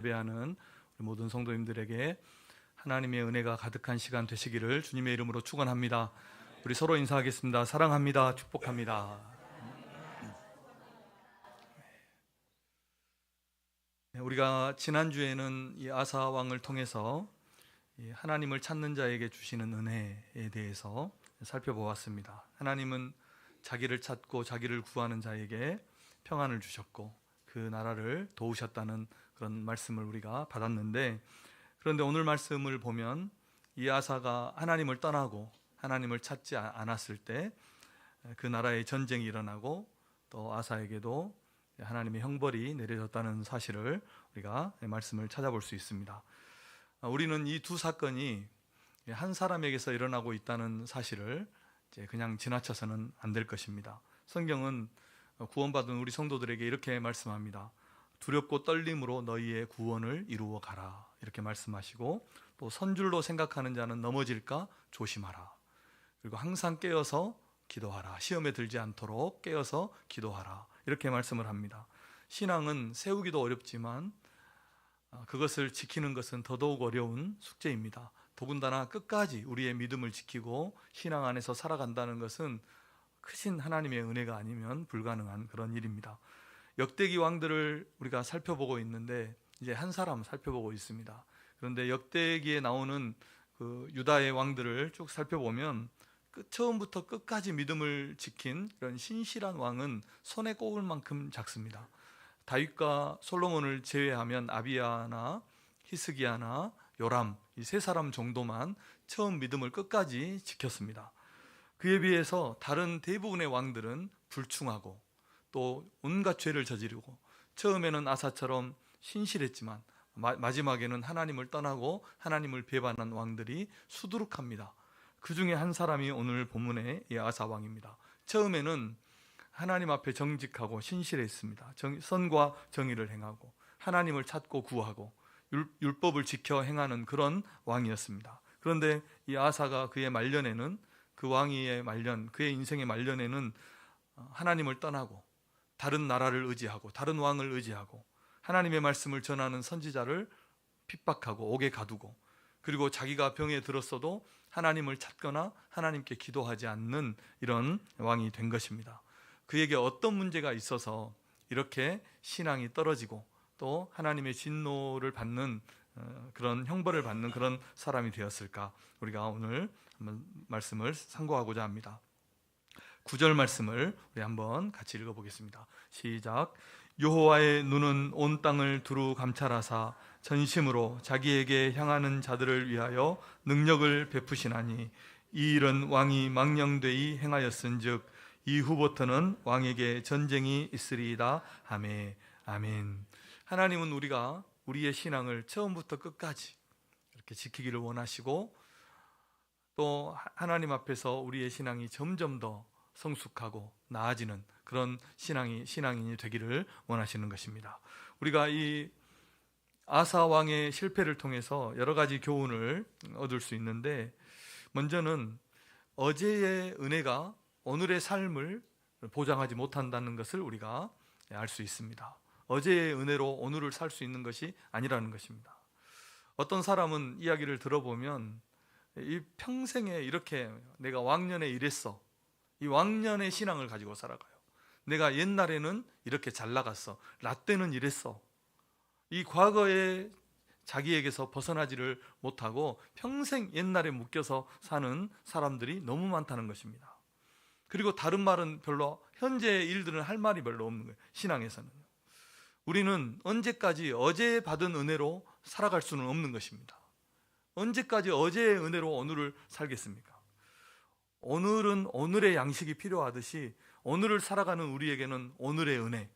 예배하는 우리 모든 성도님들에게 하나님의 은혜가 가득한 시간 되시기를 주님의 이름으로 축원합니다. 우리 서로 인사하겠습니다. 사랑합니다. 축복합니다. 우리가 지난주에는 이 아사 왕을 통해서 하나님을 찾는 자에게 주시는 은혜에 대해서 살펴보았습니다. 하나님은 자기를 찾고 자기를 구하는 자에게 평안을 주셨고 그 나라를 도우셨다는 그런 말씀을 우리가 받았는데, 그런데 오늘 말씀을 보면 이 아사가 하나님을 떠나고 하나님을 찾지 않았을 때 그 나라에 전쟁이 일어나고 또 아사에게도 하나님의 형벌이 내려졌다는 사실을 우리가 말씀을 찾아볼 수 있습니다. 우리는 이 두 사건이 한 사람에게서 일어나고 있다는 사실을 그냥 지나쳐서는 안 될 것입니다. 성경은 구원받은 우리 성도들에게 이렇게 말씀합니다. 두렵고 떨림으로 너희의 구원을 이루어 가라, 이렇게 말씀하시고, 또 선줄로 생각하는 자는 넘어질까 조심하라, 그리고 항상 깨어서 기도하라, 시험에 들지 않도록 깨어서 기도하라, 이렇게 말씀을 합니다. 신앙은 세우기도 어렵지만 그것을 지키는 것은 더더욱 어려운 숙제입니다. 더군다나 끝까지 우리의 믿음을 지키고 신앙 안에서 살아간다는 것은 크신 하나님의 은혜가 아니면 불가능한 그런 일입니다. 역대기 왕들을 우리가 살펴보고 있는데 이제 한 사람 살펴보고 있습니다. 그런데 역대기에 나오는 그 유다의 왕들을 쭉 살펴보면 처음부터 끝까지 믿음을 지킨 그런 신실한 왕은 손에 꼽을 만큼 작습니다. 다윗과 솔로몬을 제외하면 아비야나 히스기야나 요람, 이 세 사람 정도만 처음 믿음을 끝까지 지켰습니다. 그에 비해서 다른 대부분의 왕들은 불충하고 또 온갖 죄를 저지르고, 처음에는 아사처럼 신실했지만 마지막에는 하나님을 떠나고 하나님을 배반한 왕들이 수두룩합니다. 그 중에 한 사람이 오늘 본문의 이 아사 왕입니다. 처음에는 하나님 앞에 정직하고 신실했습니다. 선과 정의를 행하고 하나님을 찾고 구하고 율법을 지켜 행하는 그런 왕이었습니다. 그런데 이 아사가 그의 말년에는, 그 왕위의 말년, 그의 인생의 말년에는 하나님을 떠나고 다른 나라를 의지하고 다른 왕을 의지하고 하나님의 말씀을 전하는 선지자를 핍박하고 옥에 가두고, 그리고 자기가 병에 들었어도 하나님을 찾거나 하나님께 기도하지 않는 이런 왕이 된 것입니다. 그에게 어떤 문제가 있어서 이렇게 신앙이 떨어지고 또 하나님의 진노를 받는 그런 형벌을 받는 그런 사람이 되었을까? 우리가 오늘 한번 말씀을 상고하고자 합니다. 9절 말씀을 우리 한번 같이 읽어보겠습니다. 시작. 여호와의 눈은 온 땅을 두루 감찰하사 전심으로 자기에게 향하는 자들을 위하여 능력을 베푸시나니 이 일은 왕이 망령되이 행하였은즉 이후부터는 왕에게 전쟁이 있으리이다. 아멘. 아멘. 하나님은 우리의 신앙을 처음부터 끝까지 이렇게 지키기를 원하시고, 또 하나님 앞에서 우리의 신앙이 점점 더 성숙하고 나아지는 그런 신앙인이 되기를 원하시는 것입니다. 우리가 이 아사 왕의 실패를 통해서 여러 가지 교훈을 얻을 수 있는데, 먼저는 어제의 은혜가 오늘의 삶을 보장하지 못한다는 것을 우리가 알 수 있습니다. 어제의 은혜로 오늘을 살 수 있는 것이 아니라는 것입니다. 어떤 사람은 이야기를 들어보면 이 평생에 이렇게 내가 왕년에 이랬어, 이 왕년의 신앙을 가지고 살아가요. 내가 옛날에는 이렇게 잘 나갔어, 라떼는 이랬어. 이 과거에 자기에게서 벗어나지를 못하고 평생 옛날에 묶여서 사는 사람들이 너무 많다는 것입니다. 그리고 다른 말은 별로, 현재의 일들은 할 말이 별로 없는 거예요. 신앙에서는 우리는 언제까지 어제 받은 은혜로 살아갈 수는 없는 것입니다. 언제까지 어제의 은혜로 오늘을 살겠습니까? 오늘은 오늘의 양식이 필요하듯이 오늘을 살아가는 우리에게는 오늘의 은혜,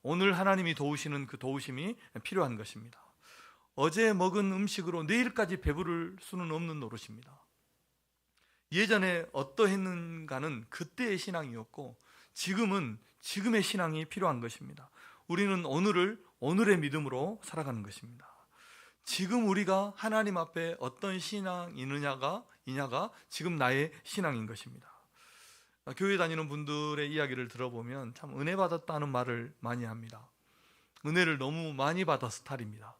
오늘 하나님이 도우시는 그 도우심이 필요한 것입니다. 어제 먹은 음식으로 내일까지 배부를 수는 없는 노릇입니다. 예전에 어떠했는가는 그때의 신앙이었고, 지금은 지금의 신앙이 필요한 것입니다. 우리는 오늘을 오늘의 믿음으로 살아가는 것입니다. 지금 우리가 하나님 앞에 어떤 신앙이냐가 지금 나의 신앙인 것입니다. 교회 다니는 분들의 이야기를 들어보면 참 은혜 받았다는 말을 많이 합니다. 은혜를 너무 많이 받아서 탈입니다.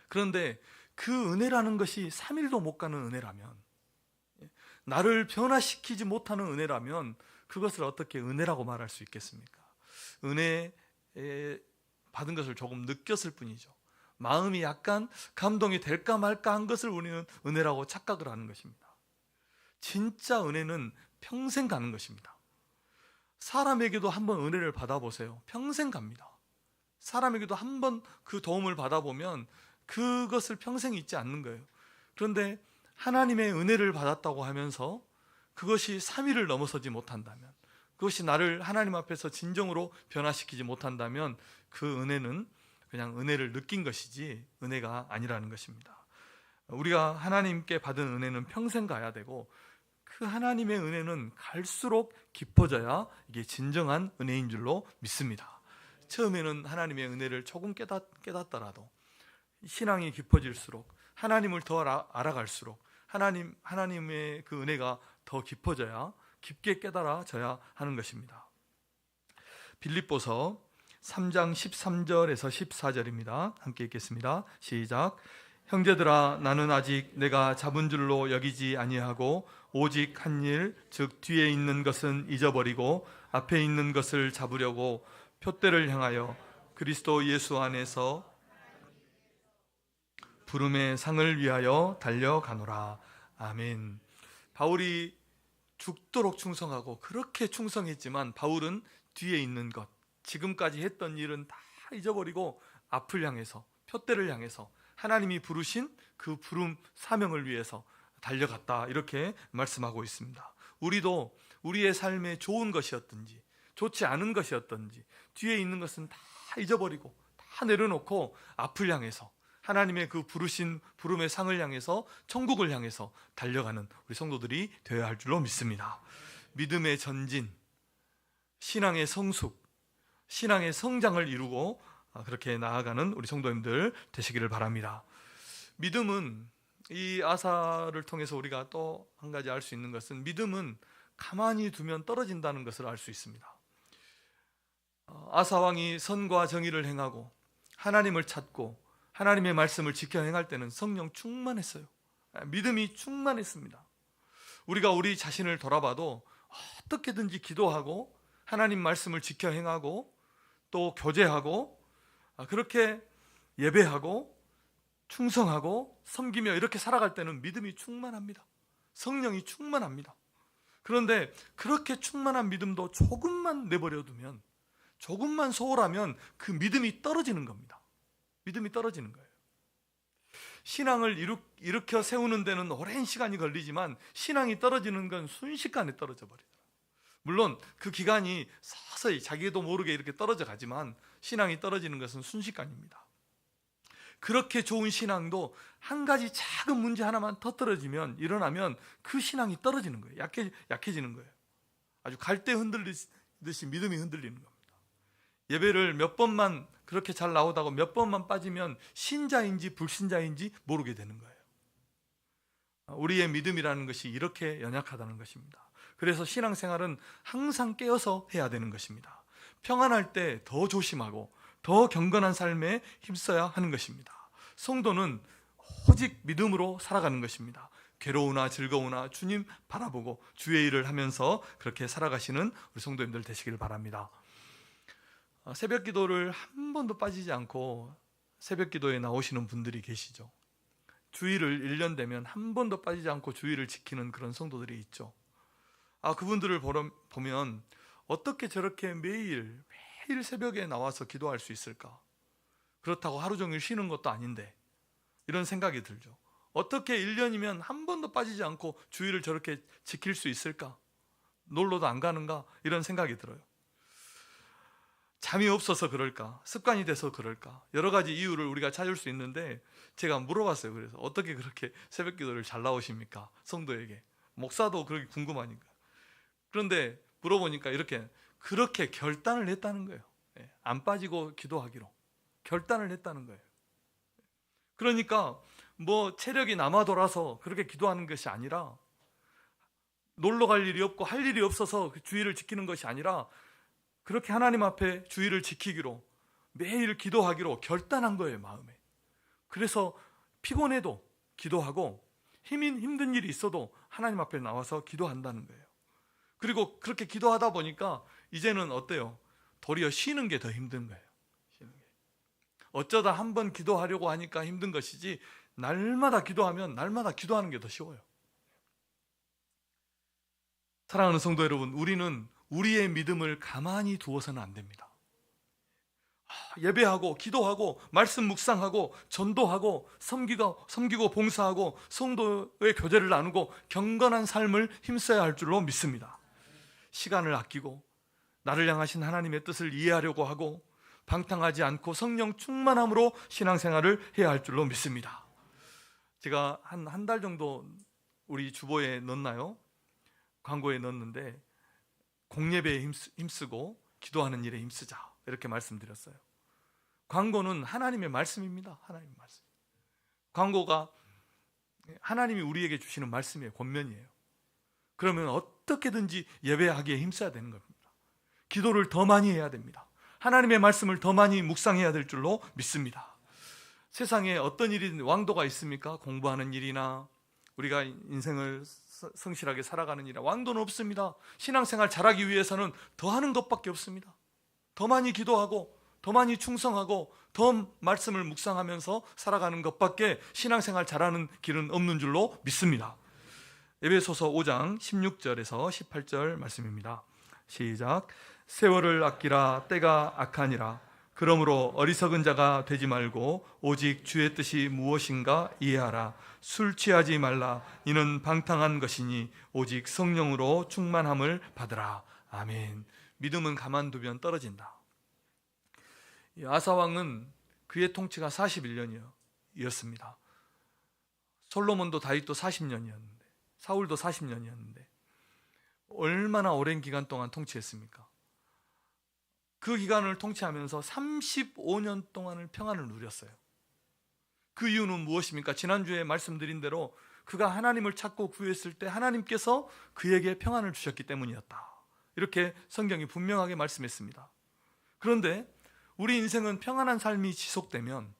그런데 그 은혜라는 것이 3일도 못 가는 은혜라면, 나를 변화시키지 못하는 은혜라면 그것을 어떻게 은혜라고 말할 수 있겠습니까? 은혜 받은 것을 조금 느꼈을 뿐이죠. 마음이 약간 감동이 될까 말까 한 것을 우리는 은혜라고 착각을 하는 것입니다. 진짜 은혜는 평생 가는 것입니다. 사람에게도 한번 은혜를 받아보세요. 평생 갑니다. 사람에게도 한번 그 도움을 받아보면 그것을 평생 잊지 않는 거예요. 그런데 하나님의 은혜를 받았다고 하면서 그것이 3일을 넘어서지 못한다면, 그것이 나를 하나님 앞에서 진정으로 변화시키지 못한다면 그 은혜는 그냥 은혜를 느낀 것이지 은혜가 아니라는 것입니다. 우리가 하나님께 받은 은혜는 평생 가야 되고, 그 하나님의 은혜는 갈수록 깊어져야 이게 진정한 은혜인 줄로 믿습니다. 처음에는 하나님의 은혜를 조금 깨닫더라도 신앙이 깊어질수록, 하나님을 더 알아갈수록 하나님의 그 은혜가 더 깊어져야, 깊게 깨달아져야 하는 것입니다. 빌립보서 3장 13절에서 14절입니다. 함께 읽겠습니다. 시작. 형제들아, 나는 아직 내가 잡은 줄로 여기지 아니하고 오직 한 일, 즉 뒤에 있는 것은 잊어버리고 앞에 있는 것을 잡으려고 표대를 향하여 그리스도 예수 안에서 부름의 상을 위하여 달려가노라. 아멘. 바울이 죽도록 충성하고, 그렇게 충성했지만 바울은 뒤에 있는 것, 지금까지 했던 일은 다 잊어버리고 앞을 향해서, 표대를 향해서 하나님이 부르신 그 부름 사명을 위해서 달려갔다, 이렇게 말씀하고 있습니다. 우리도 우리의 삶에 좋은 것이었든지 좋지 않은 것이었든지 뒤에 있는 것은 다 잊어버리고 다 내려놓고 앞을 향해서, 하나님의 그 부르신 부름의 상을 향해서, 천국을 향해서 달려가는 우리 성도들이 되어야 할 줄로 믿습니다. 믿음의 전진, 신앙의 성숙, 신앙의 성장을 이루고 그렇게 나아가는 우리 성도님들 되시기를 바랍니다. 믿음은, 이 아사를 통해서 우리가 또 한 가지 알 수 있는 것은, 믿음은 가만히 두면 떨어진다는 것을 알 수 있습니다. 아사 왕이 선과 정의를 행하고 하나님을 찾고 하나님의 말씀을 지켜 행할 때는 성령 충만했어요. 믿음이 충만했습니다. 우리가 우리 자신을 돌아봐도 어떻게든지 기도하고 하나님 말씀을 지켜 행하고 또 교제하고 그렇게 예배하고 충성하고 섬기며 이렇게 살아갈 때는 믿음이 충만합니다. 성령이 충만합니다. 그런데 그렇게 충만한 믿음도 조금만 내버려두면, 조금만 소홀하면 그 믿음이 떨어지는 겁니다. 믿음이 떨어지는 거예요. 신앙을 일으켜 세우는 데는 오랜 시간이 걸리지만 신앙이 떨어지는 건 순식간에 떨어져 버리더라고요. 물론 그 기간이 서서히 자기도 모르게 이렇게 떨어져 가지만 신앙이 떨어지는 것은 순식간입니다. 그렇게 좋은 신앙도 한 가지 작은 문제 하나만 일어나면 그 신앙이 떨어지는 거예요. 약해지는 거예요. 아주 갈대 흔들리듯이 믿음이 흔들리는 겁니다. 예배를 몇 번만 그렇게 잘 나오다가 몇 번만 빠지면 신자인지 불신자인지 모르게 되는 거예요. 우리의 믿음이라는 것이 이렇게 연약하다는 것입니다. 그래서 신앙생활은 항상 깨어서 해야 되는 것입니다. 평안할 때 더 조심하고 더 경건한 삶에 힘써야 하는 것입니다. 성도는 오직 믿음으로 살아가는 것입니다. 괴로우나 즐거우나 주님 바라보고 주의 일을 하면서 그렇게 살아가시는 우리 성도님들 되시길 바랍니다. 새벽 기도를 한 번도 빠지지 않고 새벽 기도에 나오시는 분들이 계시죠. 주일을 1년 되면 한 번도 빠지지 않고 주일을 지키는 그런 성도들이 있죠. 그분들을 보면 어떻게 저렇게 매일 새벽에 나와서 기도할 수 있을까? 그렇다고 하루 종일 쉬는 것도 아닌데, 이런 생각이 들죠. 어떻게 1년이면 한 번도 빠지지 않고 주일을 저렇게 지킬 수 있을까? 놀러도 안 가는가? 이런 생각이 들어요. 잠이 없어서 그럴까? 습관이 돼서 그럴까? 여러 가지 이유를 우리가 찾을 수 있는데, 제가 물어봤어요. 그래서 어떻게 그렇게 새벽 기도를 잘 나오십니까? 성도에게. 목사도 그렇게 궁금하니까. 그런데 물어보니까 그렇게 결단을 했다는 거예요. 안 빠지고 기도하기로 결단을 했다는 거예요. 그러니까 체력이 남아 돌아서 그렇게 기도하는 것이 아니라, 놀러 갈 일이 없고 할 일이 없어서 주일을 지키는 것이 아니라, 그렇게 하나님 앞에 주일을 지키기로, 매일 기도하기로 결단한 거예요, 마음에. 그래서 피곤해도 기도하고 힘든 일이 있어도 하나님 앞에 나와서 기도한다는 거예요. 그리고 그렇게 기도하다 보니까 이제는 어때요? 도리어 쉬는 게 더 힘든 거예요. 쉬는 게. 어쩌다 한번 기도하려고 하니까 힘든 것이지, 날마다 기도하면 날마다 기도하는 게 더 쉬워요. 사랑하는 성도 여러분, 우리는 우리의 믿음을 가만히 두어서는 안 됩니다. 예배하고 기도하고 말씀 묵상하고 전도하고 섬기고 봉사하고 성도의 교제를 나누고 경건한 삶을 힘써야 할 줄로 믿습니다. 시간을 아끼고 나를 향하신 하나님의 뜻을 이해하려고 하고 방탕하지 않고 성령 충만함으로 신앙생활을 해야 할 줄로 믿습니다. 제가 한 달 정도 우리 주보에 넣었나요? 광고에 넣었는데, 공예배에 힘쓰고 기도하는 일에 힘쓰자, 이렇게 말씀드렸어요. 광고는 하나님의 말씀입니다. 하나님의 말씀. 광고가 하나님이 우리에게 주시는 말씀이에요. 권면이에요. 그러면 어떻게든지 예배하기에 힘써야 되는 겁니다. 기도를 더 많이 해야 됩니다. 하나님의 말씀을 더 많이 묵상해야 될 줄로 믿습니다. 세상에 어떤 일이 왕도가 있습니까? 공부하는 일이나 우리가 인생을 성실하게 살아가는 일이나 왕도는 없습니다. 신앙생활 잘하기 위해서는 더 하는 것밖에 없습니다. 더 많이 기도하고 더 많이 충성하고 더 말씀을 묵상하면서 살아가는 것밖에 신앙생활 잘하는 길은 없는 줄로 믿습니다. 에베소서 5장 16절에서 18절 말씀입니다. 시작. 세월을 아끼라, 때가 악하니라. 그러므로 어리석은 자가 되지 말고 오직 주의 뜻이 무엇인가 이해하라. 술 취하지 말라. 이는 방탕한 것이니 오직 성령으로 충만함을 받으라. 아멘. 믿음은 가만두면 떨어진다. 아사 왕은 그의 통치가 41년이었습니다. 솔로몬도 다윗도 40년이었는데, 사울도 40년이었는데 얼마나 오랜 기간 동안 통치했습니까? 그 기간을 통치하면서 35년 동안을 평안을 누렸어요. 그 이유는 무엇입니까? 지난주에 말씀드린 대로 그가 하나님을 찾고 구했을 때 하나님께서 그에게 평안을 주셨기 때문이었다. 이렇게 성경이 분명하게 말씀했습니다. 그런데 우리 인생은 평안한 삶이 지속되면,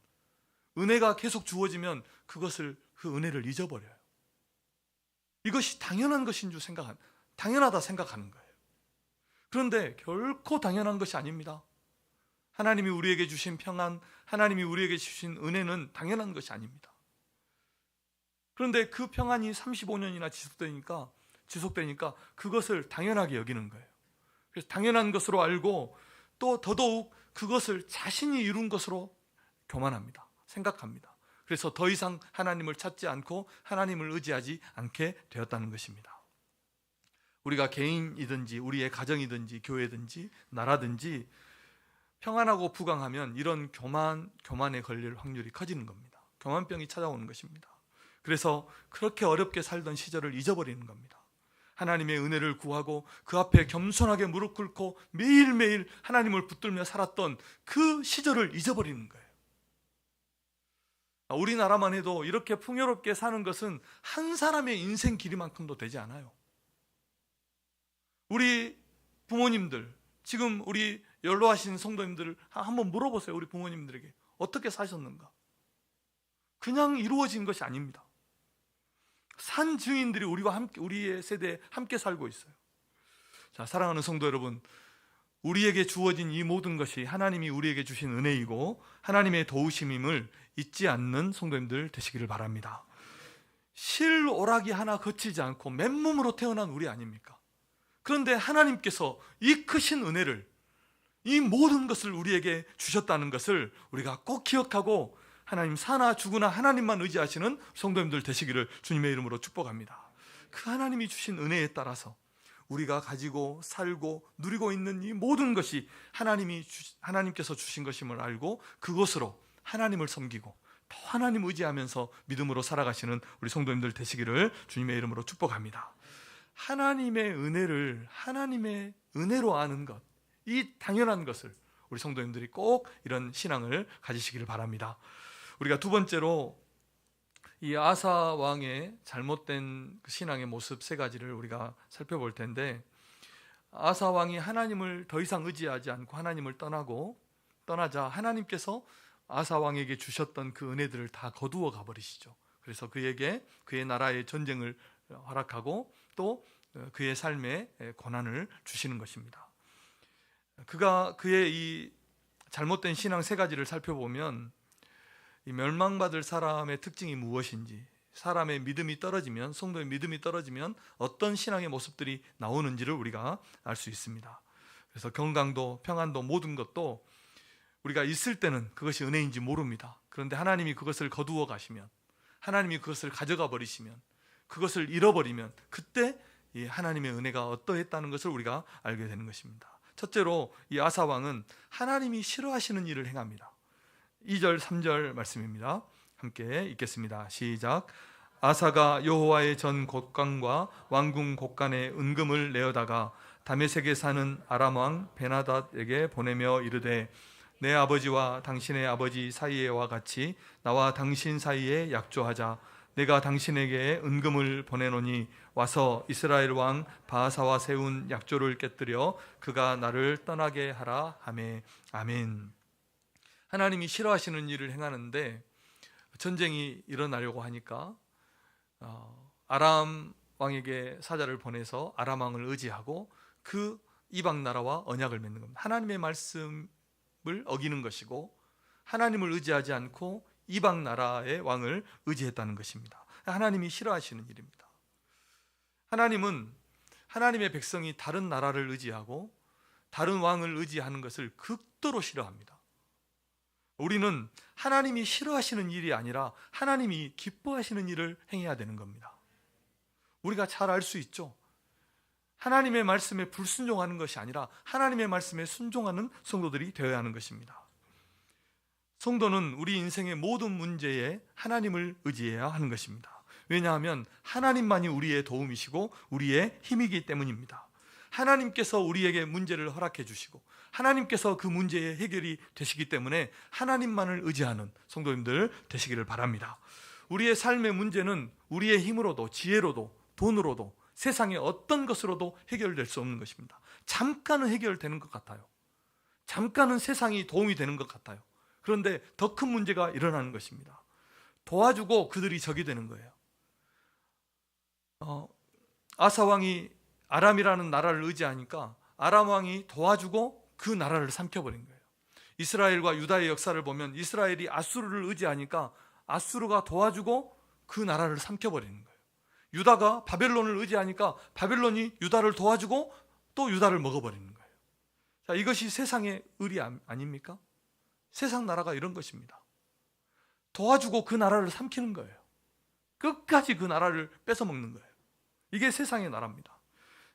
은혜가 계속 주어지면 그 은혜를 잊어버려요. 이것이 당연한 것인 줄 당연하다 생각하는 거예요. 그런데 결코 당연한 것이 아닙니다. 하나님이 우리에게 주신 평안, 하나님이 우리에게 주신 은혜는 당연한 것이 아닙니다. 그런데 그 평안이 35년이나 지속되니까 그것을 당연하게 여기는 거예요. 그래서 당연한 것으로 알고 또 더더욱 그것을 자신이 이룬 것으로 교만합니다. 생각합니다. 그래서 더 이상 하나님을 찾지 않고 하나님을 의지하지 않게 되었다는 것입니다. 우리가 개인이든지 우리의 가정이든지 교회든지 나라든지 평안하고 부강하면 이런 교만에 걸릴 확률이 커지는 겁니다. 교만병이 찾아오는 것입니다. 그래서 그렇게 어렵게 살던 시절을 잊어버리는 겁니다. 하나님의 은혜를 구하고 그 앞에 겸손하게 무릎 꿇고 매일매일 하나님을 붙들며 살았던 그 시절을 잊어버리는 거예요. 우리나라만 해도 이렇게 풍요롭게 사는 것은 한 사람의 인생 길이만큼도 되지 않아요. 우리 부모님들, 지금 우리 연로하신 성도님들 한번 물어보세요. 우리 부모님들에게 어떻게 사셨는가? 그냥 이루어진 것이 아닙니다. 산 증인들이 우리와 함께, 우리의 세대에 함께 살고 있어요. 자, 사랑하는 성도 여러분, 우리에게 주어진 이 모든 것이 하나님이 우리에게 주신 은혜이고 하나님의 도우심임을 잊지 않는 성도님들 되시기를 바랍니다. 실오라기 하나 거치지 않고 맨몸으로 태어난 우리 아닙니까? 그런데 하나님께서 이 크신 은혜를, 이 모든 것을 우리에게 주셨다는 것을 우리가 꼭 기억하고 하나님 사나 죽으나 하나님만 의지하시는 성도님들 되시기를 주님의 이름으로 축복합니다. 그 하나님이 주신 은혜에 따라서 우리가 가지고 살고 누리고 있는 이 모든 것이 하나님께서 주신 것임을 알고 그것으로 하나님을 섬기고 더 하나님 의지하면서 믿음으로 살아가시는 우리 성도님들 되시기를 주님의 이름으로 축복합니다. 하나님의 은혜를 하나님의 은혜로 아는 것, 이 당연한 것을 우리 성도님들이 꼭 이런 신앙을 가지시기를 바랍니다. 우리가 두 번째로 이 아사 왕의 잘못된 신앙의 모습 세 가지를 우리가 살펴볼 텐데, 아사 왕이 하나님을 더 이상 의지하지 않고 하나님을 떠나자 하나님께서 아사 왕에게 주셨던 그 은혜들을 다 거두어 가버리시죠. 그래서 그에게 그의 나라의 전쟁을 허락하고 또 그의 삶에 고난을 주시는 것입니다. 그의 이 잘못된 신앙 세 가지를 살펴보면 이 멸망받을 사람의 특징이 무엇인지, 사람의 믿음이 떨어지면, 성도의 믿음이 떨어지면 어떤 신앙의 모습들이 나오는지를 우리가 알 수 있습니다. 그래서 건강도 평안도 모든 것도 우리가 있을 때는 그것이 은혜인지 모릅니다. 그런데 하나님이 그것을 거두어 가시면, 하나님이 그것을 가져가 버리시면, 그것을 잃어버리면 그때 이 하나님의 은혜가 어떠했다는 것을 우리가 알게 되는 것입니다. 첫째로 이 아사 왕은 하나님이 싫어하시는 일을 행합니다. 2절 3절 말씀입니다. 함께 읽겠습니다. 시작. 아사가 여호와의 전 곳간과 왕궁 곳간에 은금을 내어다가 다메섹에 사는 아람 왕 베나닷에게 보내며 이르되 내 아버지와 당신의 아버지 사이에와 같이 나와 당신 사이에 약조하자. 내가 당신에게 은금을 보내노니 와서 이스라엘 왕 바하사와 세운 약조를 깨뜨려 그가 나를 떠나게 하라 하매. 아멘. 하나님이 싫어하시는 일을 행하는데 전쟁이 일어나려고 하니까 아람 왕에게 사자를 보내서 아람 왕을 의지하고 그 이방 나라와 언약을 맺는 겁니다. 하나님의 말씀을 어기는 것이고 하나님을 의지하지 않고 이방 나라의 왕을 의지했다는 것입니다. 하나님이 싫어하시는 일입니다. 하나님은 하나님의 백성이 다른 나라를 의지하고 다른 왕을 의지하는 것을 극도로 싫어합니다. 우리는 하나님이 싫어하시는 일이 아니라 하나님이 기뻐하시는 일을 행해야 되는 겁니다. 우리가 잘 알 수 있죠. 하나님의 말씀에 불순종하는 것이 아니라 하나님의 말씀에 순종하는 성도들이 되어야 하는 것입니다. 성도는 우리 인생의 모든 문제에 하나님을 의지해야 하는 것입니다. 왜냐하면 하나님만이 우리의 도움이시고 우리의 힘이기 때문입니다. 하나님께서 우리에게 문제를 허락해 주시고 하나님께서 그 문제의 해결이 되시기 때문에 하나님만을 의지하는 성도님들 되시기를 바랍니다. 우리의 삶의 문제는 우리의 힘으로도 지혜로도 돈으로도 세상의 어떤 것으로도 해결될 수 없는 것입니다. 잠깐은 해결되는 것 같아요. 잠깐은 세상이 도움이 되는 것 같아요. 그런데 더 큰 문제가 일어나는 것입니다. 도와주고 그들이 적이 되는 거예요. 아사 왕이 아람이라는 나라를 의지하니까 아람 왕이 도와주고 그 나라를 삼켜버린 거예요. 이스라엘과 유다의 역사를 보면 이스라엘이 아수르를 의지하니까 아수르가 도와주고 그 나라를 삼켜버리는 거예요. 유다가 바벨론을 의지하니까 바벨론이 유다를 도와주고 또 유다를 먹어버리는 거예요. 자, 이것이 세상의 의리 아닙니까? 세상 나라가 이런 것입니다. 도와주고 그 나라를 삼키는 거예요. 끝까지 그 나라를 뺏어먹는 거예요. 이게 세상의 나라입니다.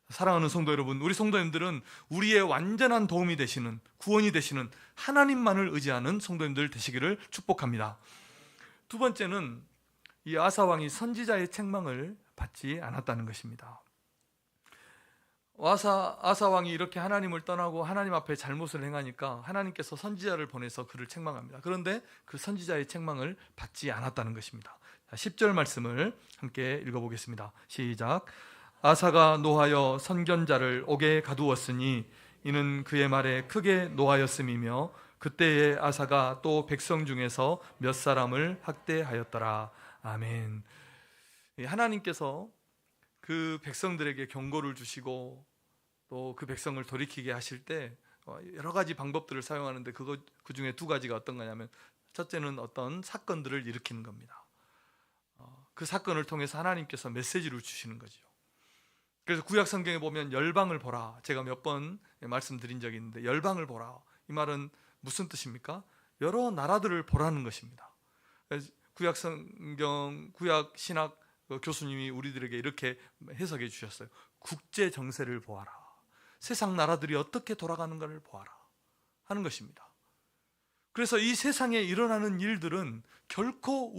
사랑하는 성도 여러분, 우리 성도님들은 우리의 완전한 도움이 되시는, 구원이 되시는 하나님만을 의지하는 성도님들 되시기를 축복합니다. 두 번째는 이 아사 왕이 선지자의 책망을 받지 않았다는 것입니다. 아사 왕이 이렇게 하나님을 떠나고 하나님 앞에 잘못을 행하니까 하나님께서 선지자를 보내서 그를 책망합니다. 그런데 그 선지자의 책망을 받지 않았다는 것입니다. 10절 말씀을 함께 읽어보겠습니다. 시작. 아사가 노하여 선견자를 옥에 가두었으니 이는 그의 말에 크게 노하였음이며 그때에 아사가 또 백성 중에서 몇 사람을 학대하였더라. 아멘. 하나님께서 그 백성들에게 경고를 주시고 또 그 백성을 돌이키게 하실 때 여러 가지 방법들을 사용하는데 그 중에 두 가지가 어떤 거냐면, 첫째는 어떤 사건들을 일으키는 겁니다. 그 사건을 통해서 하나님께서 메시지를 주시는 거죠. 그래서 구약 성경에 보면 열방을 보라, 제가 몇 번 말씀드린 적이 있는데 열방을 보라, 이 말은 무슨 뜻입니까? 여러 나라들을 보라는 것입니다. 구약 성경, 구약 신학 교수님이 우리들에게 이렇게 해석해 주셨어요. 국제 정세를 보아라, 세상 나라들이 어떻게 돌아가는가를 보아라 하는 것입니다. 그래서 이 세상에 일어나는 일들은 결코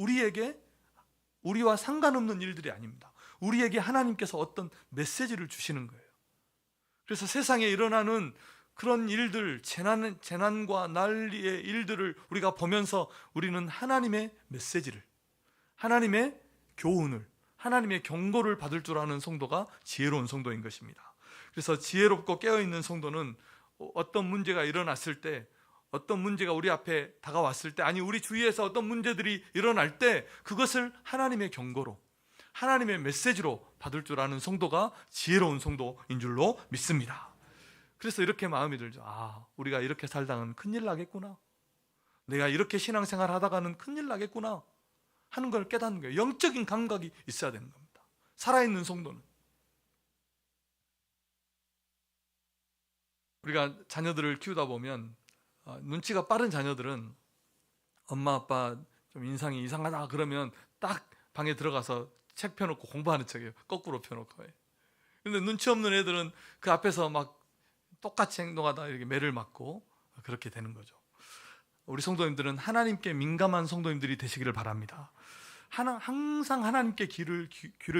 우리와 상관없는 일들이 아닙니다. 우리에게 하나님께서 어떤 메시지를 주시는 거예요. 그래서 세상에 일어나는 그런 일들, 재난과 난리의 일들을 우리가 보면서 우리는 하나님의 메시지를, 하나님의 교훈을, 하나님의 경고를 받을 줄 아는 성도가 지혜로운 성도인 것입니다. 그래서 지혜롭고 깨어있는 성도는 어떤 문제가 일어났을 때 어떤 문제가 우리 앞에 다가왔을 때, 아니 우리 주위에서 어떤 문제들이 일어날 때 그것을 하나님의 경고로, 하나님의 메시지로 받을 줄 아는 성도가 지혜로운 성도인 줄로 믿습니다. 그래서 이렇게 마음이 들죠. 우리가 이렇게 살다가는 큰일 나겠구나, 내가 이렇게 신앙생활 하다가는 큰일 나겠구나 하는 걸 깨닫는 거예요. 영적인 감각이 있어야 되는 겁니다. 살아있는 성도는. 우리가 자녀들을 키우다 보면 눈치가 빠른 자녀들은 엄마 아빠 좀 인상이 이상하다 그러면 딱 방에 들어가서 책 펴놓고 공부하는 척해요. 거꾸로 펴놓고. 근데 눈치 없는 애들은 그 앞에서 막 똑같이 행동하다 이렇게 매를 맞고 그렇게 되는 거죠. 우리 성도님들은 하나님께 민감한 성도님들이 되시기를 바랍니다. 항상 하나님께 귀를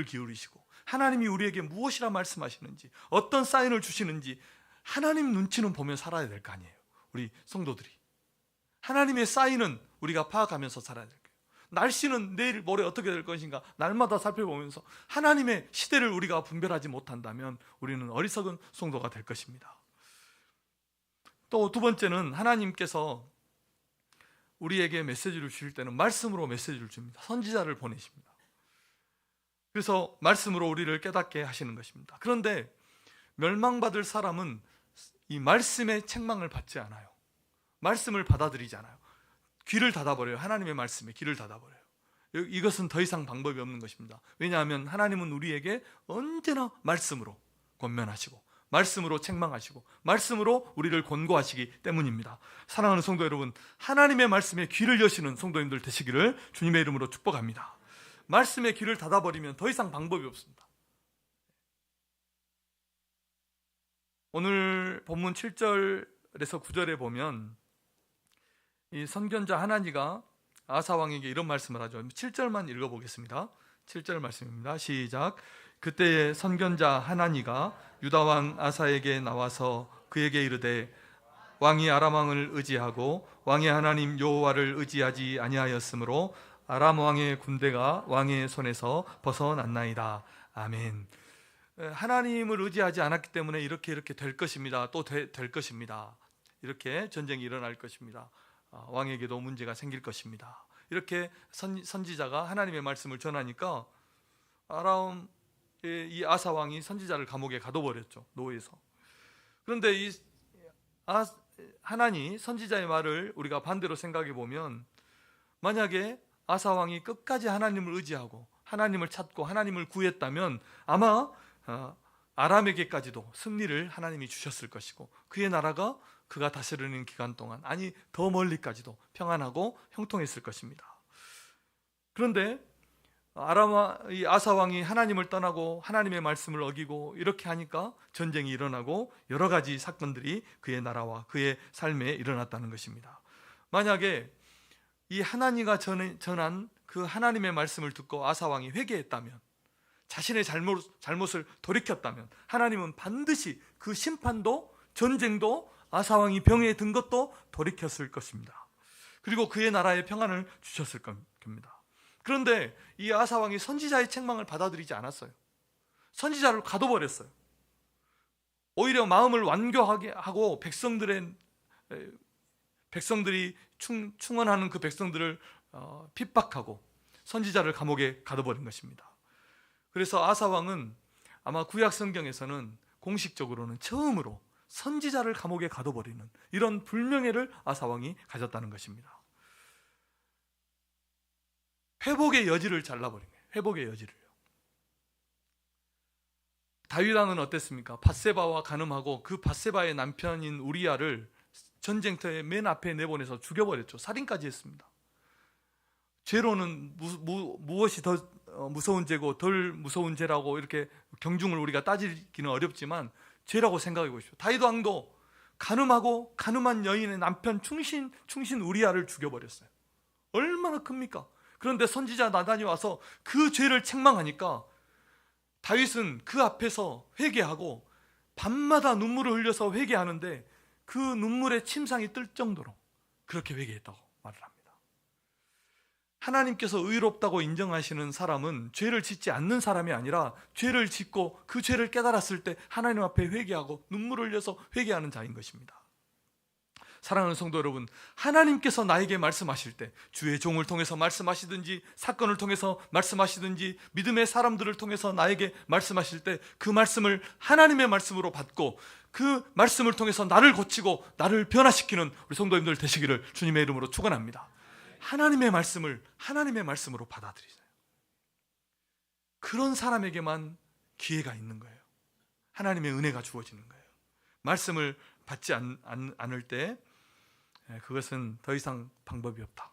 기울이시고, 하나님이 우리에게 무엇이라 말씀하시는지, 어떤 사인을 주시는지 하나님 눈치는 보며 살아야 될 거 아니에요. 우리 성도들이 하나님의 사인은 우리가 파악하면서 살아야 될 거예요. 날씨는 내일 모레 어떻게 될 것인가 날마다 살펴보면서 하나님의 시대를 우리가 분별하지 못한다면 우리는 어리석은 성도가 될 것입니다. 또 두 번째는 하나님께서 우리에게 메시지를 주실 때는 말씀으로 메시지를 줍니다. 선지자를 보내십니다. 그래서 말씀으로 우리를 깨닫게 하시는 것입니다. 그런데 멸망받을 사람은 이 말씀의 책망을 받지 않아요. 말씀을 받아들이지 않아요. 귀를 닫아버려요. 하나님의 말씀에 귀를 닫아버려요. 이것은 더 이상 방법이 없는 것입니다. 왜냐하면 하나님은 우리에게 언제나 말씀으로 권면하시고, 말씀으로 책망하시고, 말씀으로 우리를 권고하시기 때문입니다. 사랑하는 성도 여러분, 하나님의 말씀에 귀를 여시는 성도님들 되시기를 주님의 이름으로 축복합니다. 말씀에 귀를 닫아버리면 더 이상 방법이 없습니다. 오늘 본문 7절에서 9절에 보면 이 선견자 하나니가 아사왕에게 이런 말씀을 하죠. 7절만 읽어보겠습니다. 7절 말씀입니다. 시작. 그때에 선견자 하나니가 유다왕 아사에게 나와서 그에게 이르되, 왕이 아람 왕을 의지하고 왕의 하나님 여호와를 의지하지 아니하였으므로 아람 왕의 군대가 왕의 손에서 벗어났나이다. 아멘. 하나님을 의지하지 않았기 때문에 이렇게 될 것입니다. 또 될 것입니다. 이렇게 전쟁이 일어날 것입니다. 왕에게도 문제가 생길 것입니다. 이렇게 선지자가 하나님의 말씀을 전하니까 아람 이 아사 왕이 선지자를 감옥에 가둬버렸죠. 노예에서. 그런데 이 하나니 선지자의 말을 우리가 반대로 생각해 보면, 만약에 아사 왕이 끝까지 하나님을 의지하고 하나님을 찾고 하나님을 구했다면 아마 아람에게까지도 승리를 하나님이 주셨을 것이고, 그의 나라가 그가 다스리는 기간 동안, 아니 더 멀리까지도 평안하고 형통했을 것입니다. 그런데 이 아사 왕이 하나님을 떠나고 하나님의 말씀을 어기고 이렇게 하니까 전쟁이 일어나고 여러 가지 사건들이 그의 나라와 그의 삶에 일어났다는 것입니다. 만약에 이 하나니가 전한 그 하나님의 말씀을 듣고 아사 왕이 회개했다면, 자신의 잘못을 돌이켰다면, 하나님은 반드시 그 심판도 전쟁도 아사 왕이 병에 든 것도 돌이켰을 것입니다. 그리고 그의 나라에 평안을 주셨을 겁니다. 그런데 이 아사 왕이 선지자의 책망을 받아들이지 않았어요. 선지자를 가둬버렸어요. 오히려 마음을 완고하게 하고 백성들이 충원하는 그 백성들을 핍박하고 선지자를 감옥에 가둬버린 것입니다. 그래서 아사 왕은 아마 구약 성경에서는 공식적으로는 처음으로 선지자를 감옥에 가둬버리는 이런 불명예를 아사 왕이 가졌다는 것입니다. 회복의 여지를 잘라버린 거예요. 회복의 여지를요. 다윗 왕은 어땠습니까? 밧세바와 간음하고 그 밧세바의 남편인 우리야를 전쟁터의 맨 앞에 내보내서 죽여버렸죠. 살인까지 했습니다. 죄로는 무엇이 더 무서운 죄고 덜 무서운 죄라고 이렇게 경중을 우리가 따지기는 어렵지만 죄라고 생각해 보십시오. 다윗 왕도 간음하고 간음한 여인의 남편 충신 우리야를 죽여버렸어요. 얼마나 큽니까? 그런데 선지자 나단이 와서 그 죄를 책망하니까 다윗은 그 앞에서 회개하고 밤마다 눈물을 흘려서 회개하는데 그 눈물에 침상이 뜰 정도로 그렇게 회개했다고 말을 합니다. 하나님께서 의롭다고 인정하시는 사람은 죄를 짓지 않는 사람이 아니라 죄를 짓고 그 죄를 깨달았을 때 하나님 앞에 회개하고 눈물을 흘려서 회개하는 자인 것입니다. 사랑하는 성도 여러분, 하나님께서 나에게 말씀하실 때, 주의 종을 통해서 말씀하시든지 사건을 통해서 말씀하시든지 믿음의 사람들을 통해서 나에게 말씀하실 때 그 말씀을 하나님의 말씀으로 받고 그 말씀을 통해서 나를 고치고 나를 변화시키는 우리 성도님들 되시기를 주님의 이름으로 축원합니다. 하나님의 말씀을 하나님의 말씀으로 받아들이세요. 그런 사람에게만 기회가 있는 거예요. 하나님의 은혜가 주어지는 거예요. 말씀을 받지 않을 때 그것은 더 이상 방법이 없다.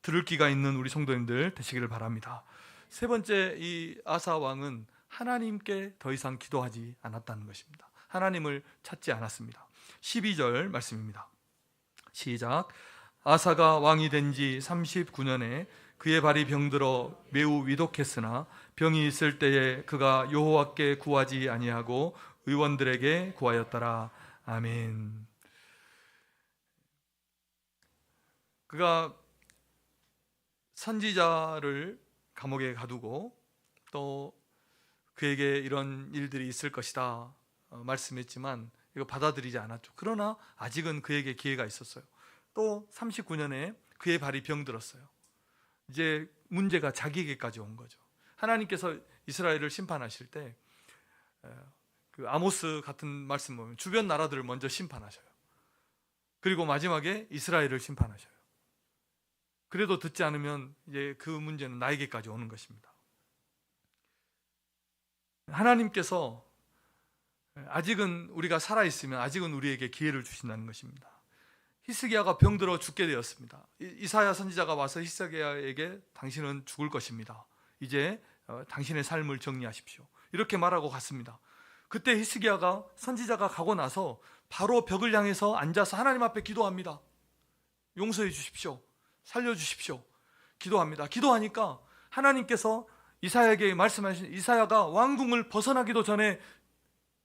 들을 귀가 있는 우리 성도님들 되시기를 바랍니다. 세 번째, 이 아사 왕은 하나님께 더 이상 기도하지 않았다는 것입니다. 하나님을 찾지 않았습니다. 12절 말씀입니다. 시작. 아사가 왕이 된 지 39년에 그의 발이 병들어 매우 위독했으나 병이 있을 때에 그가 여호와께 구하지 아니하고 의원들에게 구하였더라. 아멘. 그가 선지자를 감옥에 가두고 또 그에게 이런 일들이 있을 것이다 말씀했지만 이거 받아들이지 않았죠. 그러나 아직은 그에게 기회가 있었어요. 또 39년에 그의 발이 병들었어요. 이제 문제가 자기에게까지 온 거죠. 하나님께서 이스라엘을 심판하실 때 그 아모스 같은 말씀 보면 주변 나라들을 먼저 심판하셔요. 그리고 마지막에 이스라엘을 심판하셔요. 그래도 듣지 않으면 이제 그 문제는 나에게까지 오는 것입니다. 하나님께서 아직은 우리가 살아있으면 아직은 우리에게 기회를 주신다는 것입니다. 히스기야가 병들어 죽게 되었습니다. 이사야 선지자가 와서 히스기야에게 당신은 죽을 것입니다. 이제 당신의 삶을 정리하십시오. 이렇게 말하고 갔습니다. 그때 히스기야가 선지자가 가고 나서 바로 벽을 향해서 앉아서 하나님 앞에 기도합니다. 용서해 주십시오. 살려주십시오. 기도합니다. 기도하니까 하나님께서 이사야에게 말씀하신, 이사야가 왕궁을 벗어나기도 전에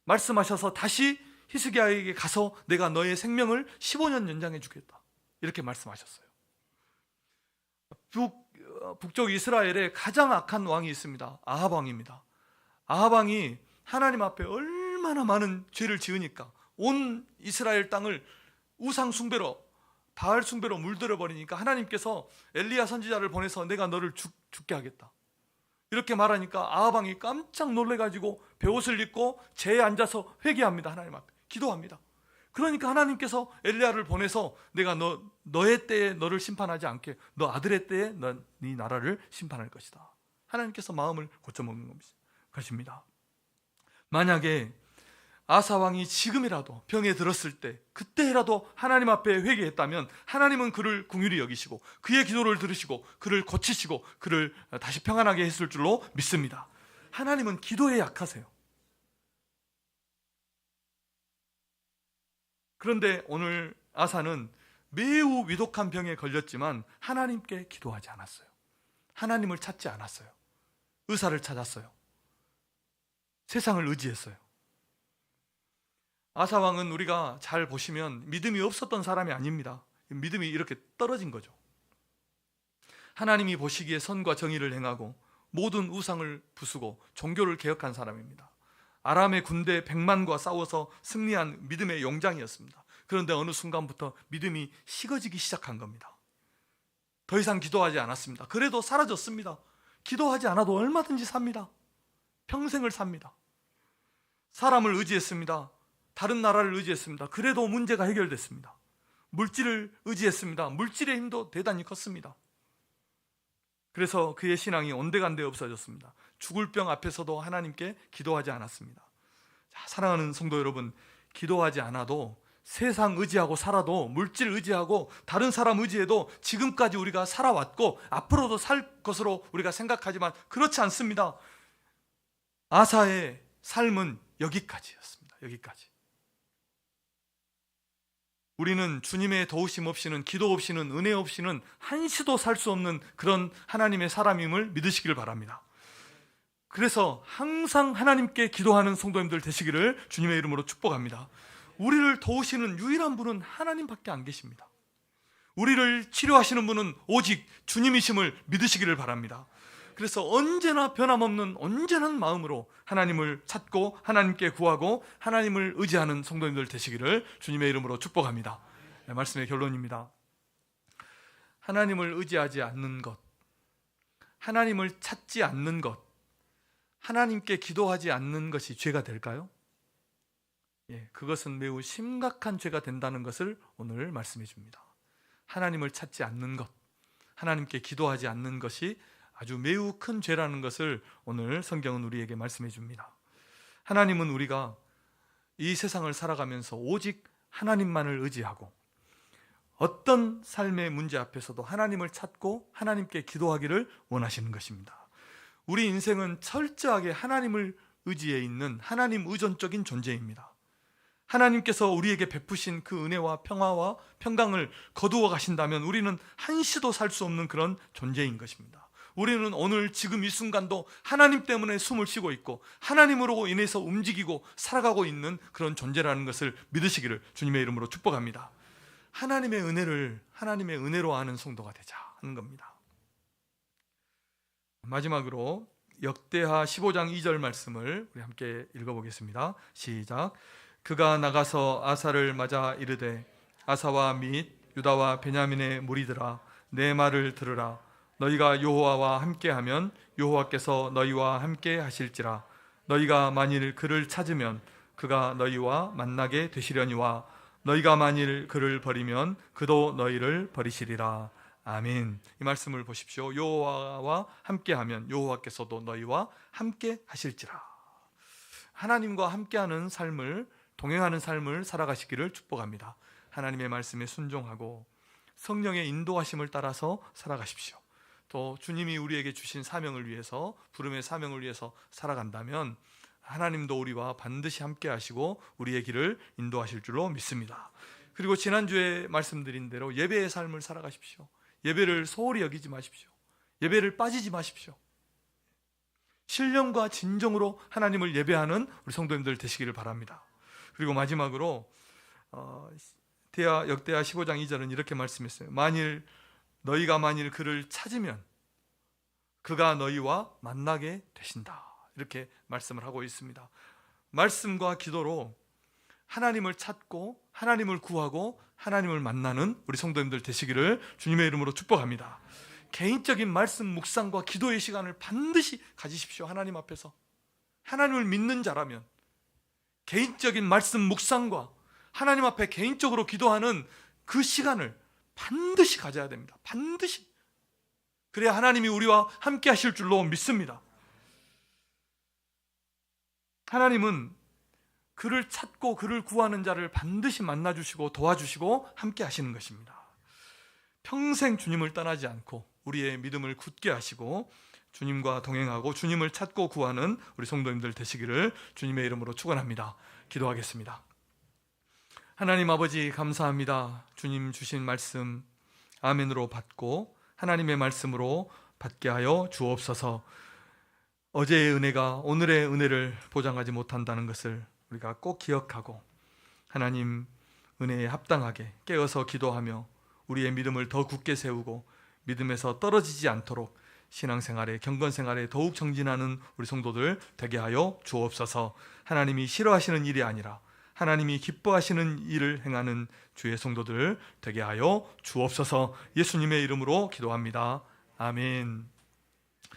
말씀하셔서 다시 히스기야에게 가서 내가 너의 생명을 15년 연장해 주겠다, 이렇게 말씀하셨어요. 북쪽 이스라엘에 가장 악한 왕이 있습니다. 아합 왕입니다. 아합 왕이 하나님 앞에 얼마나 많은 죄를 지으니까 온 이스라엘 땅을 우상 숭배로, 바알 숭배로 물들여 버리니까 하나님께서 엘리야 선지자를 보내서 내가 너를 죽게 하겠다, 이렇게 말하니까 아합 왕이 깜짝 놀래가지고 베옷을 입고 재에 앉아서 회개합니다. 하나님 앞에 기도합니다. 그러니까 하나님께서 엘리야를 보내서 내가 너의 때에 너를 심판하지 않게 너 아들의 때에 네 나라를 심판할 것이다. 하나님께서 마음을 고쳐먹는 것입니다. 만약에 아사 왕이 지금이라도 병에 들었을 때 그때라도 하나님 앞에 회개했다면 하나님은 그를 긍휼히 여기시고 그의 기도를 들으시고 그를 고치시고 그를 다시 평안하게 했을 줄로 믿습니다. 하나님은 기도에 약하세요. 그런데 오늘 아사는 매우 위독한 병에 걸렸지만 하나님께 기도하지 않았어요. 하나님을 찾지 않았어요. 의사를 찾았어요. 세상을 의지했어요. 아사 왕은 우리가 잘 보시면 믿음이 없었던 사람이 아닙니다. 믿음이 이렇게 떨어진 거죠. 하나님이 보시기에 선과 정의를 행하고 모든 우상을 부수고 종교를 개혁한 사람입니다. 아람의 군대 100만과 싸워서 승리한 믿음의 용장이었습니다. 그런데 어느 순간부터 믿음이 식어지기 시작한 겁니다. 더 이상 기도하지 않았습니다. 그래도 사라졌습니다. 기도하지 않아도 얼마든지 삽니다. 평생을 삽니다. 사람을 의지했습니다. 다른 나라를 의지했습니다. 그래도 문제가 해결됐습니다. 물질을 의지했습니다. 물질의 힘도 대단히 컸습니다. 그래서 그의 신앙이 온데간데 없어졌습니다. 죽을 병 앞에서도 하나님께 기도하지 않았습니다. 자, 사랑하는 성도 여러분, 기도하지 않아도 세상 의지하고 살아도, 물질 의지하고 다른 사람 의지해도 지금까지 우리가 살아왔고 앞으로도 살 것으로 우리가 생각하지만 그렇지 않습니다. 아사의 삶은 여기까지였습니다. 여기까지. 우리는 주님의 도우심 없이는, 기도 없이는, 은혜 없이는 한시도 살 수 없는 그런 하나님의 사람임을 믿으시기를 바랍니다. 그래서 항상 하나님께 기도하는 성도님들 되시기를 주님의 이름으로 축복합니다. 우리를 도우시는 유일한 분은 하나님밖에 안 계십니다. 우리를 치료하시는 분은 오직 주님이심을 믿으시기를 바랍니다. 그래서 언제나 변함없는 온전한 마음으로 하나님을 찾고 하나님께 구하고 하나님을 의지하는 성도님들 되시기를 주님의 이름으로 축복합니다. 말씀의 결론입니다. 하나님을 의지하지 않는 것, 하나님을 찾지 않는 것, 하나님께 기도하지 않는 것이 죄가 될까요? 그것은 매우 심각한 죄가 된다는 것을 오늘 말씀해 줍니다. 하나님을 찾지 않는 것, 하나님께 기도하지 않는 것이 아주 매우 큰 죄라는 것을 오늘 성경은 우리에게 말씀해 줍니다. 하나님은 우리가 이 세상을 살아가면서 오직 하나님만을 의지하고 어떤 삶의 문제 앞에서도 하나님을 찾고 하나님께 기도하기를 원하시는 것입니다. 우리 인생은 철저하게 하나님을 의지해 있는 하나님 의존적인 존재입니다. 하나님께서 우리에게 베푸신 그 은혜와 평화와 평강을 거두어 가신다면 우리는 한시도 살 수 없는 그런 존재인 것입니다. 우리는 오늘 지금 이 순간도 하나님 때문에 숨을 쉬고 있고 하나님으로 인해서 움직이고 살아가고 있는 그런 존재라는 것을 믿으시기를 주님의 이름으로 축복합니다. 하나님의 은혜를 하나님의 은혜로 아는 성도가 되자 하는 겁니다. 마지막으로 역대하 15장 2절 말씀을 우리 함께 읽어보겠습니다. 시작. 그가 나가서 아사를 맞아 이르되 아사와 및 유다와 베냐민의 무리들아 내 말을 들으라. 너희가 여호와와 함께하면 여호와께서 너희와 함께 하실지라. 너희가 만일 그를 찾으면 그가 너희와 만나게 되시려니와 너희가 만일 그를 버리면 그도 너희를 버리시리라. 아멘. 이 말씀을 보십시오. 여호와와 함께하면 여호와께서도 너희와 함께 하실지라. 하나님과 함께하는 삶을, 동행하는 삶을 살아가시기를 축복합니다. 하나님의 말씀에 순종하고 성령의 인도하심을 따라서 살아가십시오. 또 주님이 우리에게 주신 사명을 위해서, 부름의 사명을 위해서 살아간다면 하나님도 우리와 반드시 함께 하시고 우리의 길을 인도하실 줄로 믿습니다. 그리고 지난주에 말씀드린 대로 예배의 삶을 살아가십시오. 예배를 소홀히 여기지 마십시오. 예배를 빠지지 마십시오. 신령과 진정으로 하나님을 예배하는 우리 성도님들 되시기를 바랍니다. 그리고 마지막으로 역대하 15장 2절은 이렇게 말씀했어요. 너희가 만일 그를 찾으면 그가 너희와 만나게 되신다. 이렇게 말씀을 하고 있습니다. 말씀과 기도로 하나님을 찾고 하나님을 구하고 하나님을 만나는 우리 성도님들 되시기를 주님의 이름으로 축복합니다. 개인적인 말씀 묵상과 기도의 시간을 반드시 가지십시오. 하나님 앞에서. 하나님을 믿는 자라면 개인적인 말씀 묵상과 하나님 앞에 개인적으로 기도하는 그 시간을 반드시 가져야 됩니다. 반드시. 그래야 하나님이 우리와 함께 하실 줄로 믿습니다. 하나님은 그를 찾고 그를 구하는 자를 반드시 만나주시고 도와주시고 함께 하시는 것입니다. 평생 주님을 떠나지 않고 우리의 믿음을 굳게 하시고 주님과 동행하고 주님을 찾고 구하는 우리 성도님들 되시기를 주님의 이름으로 축원합니다. 기도하겠습니다. 하나님 아버지 감사합니다. 주님 주신 말씀 아멘으로 받고 하나님의 말씀으로 받게 하여 주옵소서. 어제의 은혜가 오늘의 은혜를 보장하지 못한다는 것을 우리가 꼭 기억하고 하나님 은혜에 합당하게 깨어서 기도하며 우리의 믿음을 더 굳게 세우고 믿음에서 떨어지지 않도록 신앙생활에 경건생활에 더욱 정진하는 우리 성도들 되게 하여 주옵소서. 하나님이 싫어하시는 일이 아니라 하나님이 기뻐하시는 일을 행하는 주의 성도들 되게 하여 주옵소서. 예수님의 이름으로 기도합니다. 아멘.